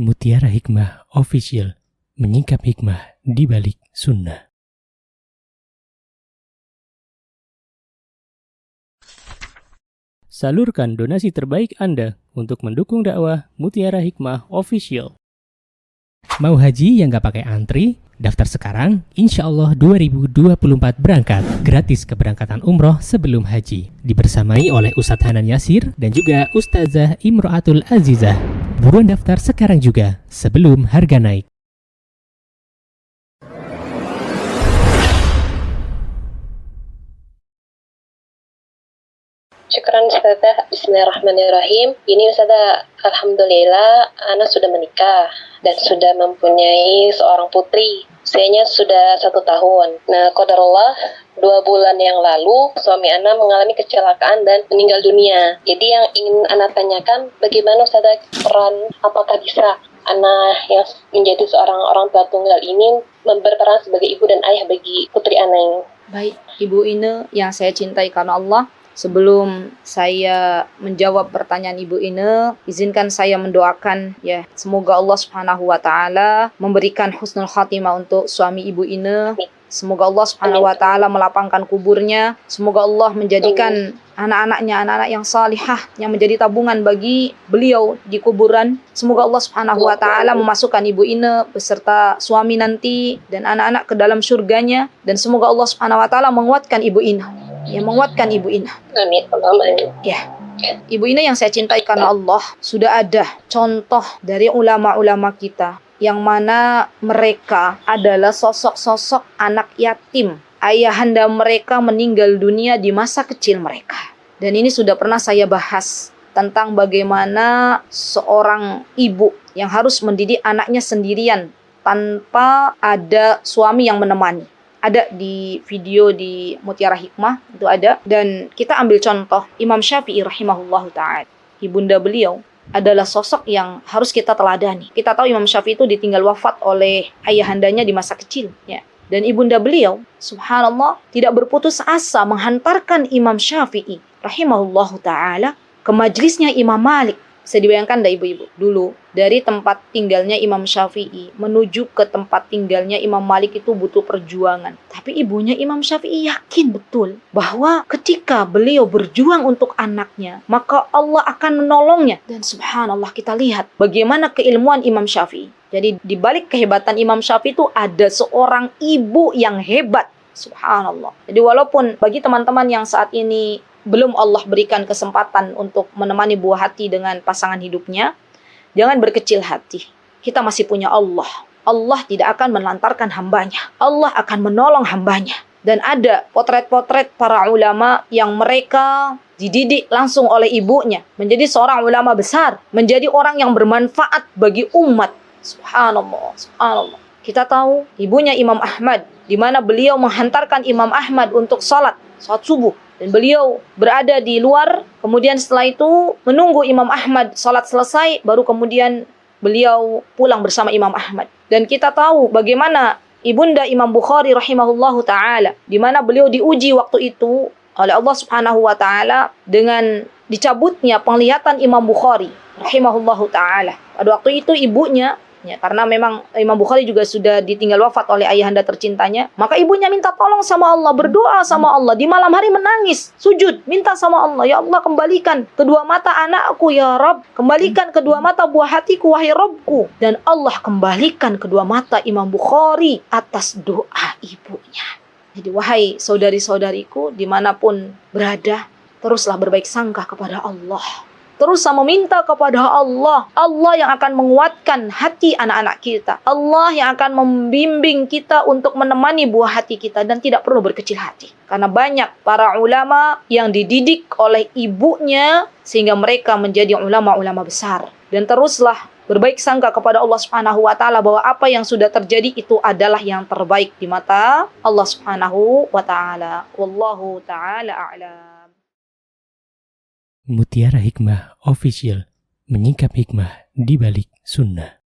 Mutiara Hikmah Official, menyingkap hikmah di balik sunnah. Salurkan donasi terbaik Anda untuk mendukung dakwah Mutiara Hikmah Official. Mau haji yang gak pakai antri? Daftar sekarang, insya Allah 2024 berangkat. Gratis keberangkatan umroh sebelum haji. Dibersamai oleh Ustadz Hanan Yasir dan juga Ustazah Imro'atul Azizah. Buruan daftar sekarang juga, sebelum harga naik. Syukran Ustazah, bismillahirrahmanirrahim. Ini Ustazah, alhamdulillah Ana sudah menikah dan sudah mempunyai seorang putri. Usianya sudah 1 tahun. Nah, qadarullah 2 bulan yang lalu suami Ana mengalami kecelakaan dan meninggal dunia. Jadi yang ingin Ana tanyakan, bagaimana Ustazah peran, apakah bisa Ana yang menjadi seorang orang tua tunggal ini berperan sebagai ibu dan ayah bagi putri Ana ini? Baik, Ibu Ine yang saya cintai karena Allah. Sebelum saya menjawab pertanyaan Ibu Ine, izinkan saya mendoakan semoga Allah Subhanahu wa taala memberikan husnul khatimah untuk suami Ibu Ine. Semoga Allah Subhanahu wa taala melapangkan kuburnya. Semoga Allah menjadikan anak-anaknya anak-anak yang salihah yang menjadi tabungan bagi beliau di kuburan. Semoga Allah Subhanahu wa taala memasukkan Ibu Ine beserta suami nanti dan anak-anak ke dalam surganya, dan semoga Allah Subhanahu wa taala menguatkan Ibu Ine. Menguatkan Ibu Ine. Amin. Amin. Ibu Ine yang saya cintai karena Allah, sudah ada contoh dari ulama-ulama kita yang mana mereka adalah sosok-sosok anak yatim. Ayahanda mereka meninggal dunia di masa kecil mereka. Dan ini sudah pernah saya bahas tentang bagaimana seorang ibu yang harus mendidik anaknya sendirian tanpa ada suami yang menemani. Ada di video di Mutiara Hikmah, itu ada. Dan kita ambil contoh Imam Syafi'i rahimahullahu ta'ala. Ibunda beliau adalah sosok yang harus kita teladani. Kita tahu Imam Syafi'i itu ditinggal wafat oleh ayahandanya di masa kecil. Dan ibunda beliau, subhanallah, tidak berputus asa menghantarkan Imam Syafi'i rahimahullahu ta'ala ke majelisnya Imam Malik. Bisa dibayangkan dah ibu-ibu, dulu dari tempat tinggalnya Imam Syafi'i menuju ke tempat tinggalnya Imam Malik itu butuh perjuangan. Tapi ibunya Imam Syafi'i yakin betul bahwa ketika beliau berjuang untuk anaknya, maka Allah akan menolongnya. Dan subhanallah, kita lihat bagaimana keilmuan Imam Syafi'i. Jadi di balik kehebatan Imam Syafi'i itu ada seorang ibu yang hebat. Subhanallah. Jadi walaupun bagi teman-teman yang saat ini belum Allah berikan kesempatan untuk menemani buah hati dengan pasangan hidupnya, jangan berkecil hati. Kita masih punya Allah. Allah tidak akan melantarkan hambanya. Allah akan menolong hambanya. Dan ada potret-potret para ulama yang mereka dididik langsung oleh ibunya, menjadi seorang ulama besar, menjadi orang yang bermanfaat bagi umat. Subhanallah, subhanallah. Kita tahu ibunya Imam Ahmad, di mana beliau menghantarkan Imam Ahmad untuk salat subuh. Dan beliau berada di luar, kemudian setelah itu menunggu Imam Ahmad salat selesai, baru kemudian beliau pulang bersama Imam Ahmad. Dan kita tahu bagaimana ibunda Imam Bukhari rahimahullahu ta'ala, di mana beliau diuji waktu itu oleh Allah Subhanahu wa ta'ala dengan dicabutnya penglihatan Imam Bukhari rahimahullahu ta'ala. Pada waktu itu ibunya, karena memang Imam Bukhari juga sudah ditinggal wafat oleh ayahanda tercintanya, maka ibunya minta tolong sama Allah, berdoa sama Allah, di malam hari menangis, sujud, minta sama Allah, ya Allah, kembalikan kedua mata anakku ya Rabb, kembalikan kedua mata buah hatiku wahai Rabbku. Dan Allah kembalikan kedua mata Imam Bukhari atas doa ibunya. Jadi wahai saudari-saudariku dimanapun berada, teruslah berbaik sangka kepada Allah. Teruslah meminta kepada Allah. Allah yang akan menguatkan hati anak-anak kita. Allah yang akan membimbing kita untuk menemani buah hati kita. Dan tidak perlu berkecil hati. Karena banyak para ulama yang dididik oleh ibunya sehingga mereka menjadi ulama-ulama besar. Dan teruslah berbaik sangka kepada Allah Subhanahu wa ta'ala bahwa apa yang sudah terjadi itu adalah yang terbaik di mata Allah Subhanahu wa ta'ala. Wallahu ta'ala a'lam. Mutiara Hikmah Official, menyingkap hikmah di balik sunnah.